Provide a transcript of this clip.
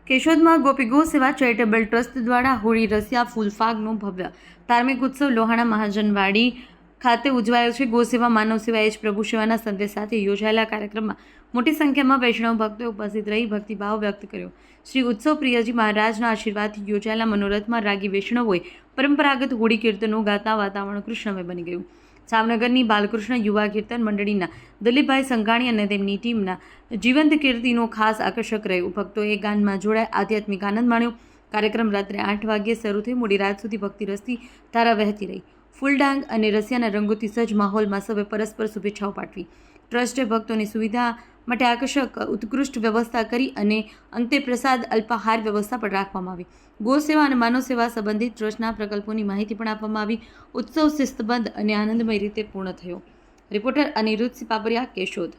કેશોદમાં ગોપી go સેવા charitable trust દ્વારા હોળી રસિયા ફૂલફાગનો ભવ્ય ધાર્મિક ઉત્સવ લોહાણા મહાજનવાડી ખાતે ઉજવાયો છે. ગો સેવા માનવ સેવા એ જ પ્રભુ સેવાના સંદેશ સાથે યોજાયેલા કાર્યક્રમમાં મોટી સંખ્યામાં વૈષ્ણવ ભક્તોએ ઉપસ્થિત રહી ભક્તિભાવ વ્યક્ત કર્યો. શ્રી ઉત્સવ પ્રિયજી મહારાજના આશીર્વાદથી યોજાયેલા મનોરથમાં રાગી વૈષ્ણવોએ પરંપરાગત હોળી કીર્તનો ગાતા વાતાવરણ કૃષ્ણમય બની ગયું. જામનગરની બાલકૃષ્ણ યુવા કીર્તન મંડળીના દિલીપભાઈ સંઘાણી અને તેમની ટીમના જીવંત કીર્તિનો ખાસ આકર્ષક રહ્યું. ભક્તોએ ગાનમાં જોડાઈ આધ્યાત્મિક આનંદ માણ્યો. કાર્યક્રમ રાત્રે 8 વાગ્યે શરૂ થઈ મોડી રાત સુધી ભક્તિ રસથી ધારા વહેતી રહી. ફૂલડાંગ અને રસિયાના રંગોથી સજ્જ માહોલમાં સૌએ પરસ્પર શુભેચ્છાઓ પાઠવી. ટ્રસ્ટે ભક્તોની સુવિધા માટે આકર્ષક ઉત્કૃષ્ટ વ્યવસ્થા કરી અને અંતે પ્રસાદ અલ્પાહાર વ્યવસ્થા પણ રાખવામાં આવી. ગો સેવા અને માનવ સેવા સંબંધિત ટ્રસ્ટના પ્રકલ્પોની માહિતી પણ આપવામાં આવી. ઉત્સવ શિસ્તબદ્ધ અને આનંદમય રીતે પૂર્ણ થયો. રિપોર્ટર અનિરુદ્ધ સિપાબરિયા, કેશોદ.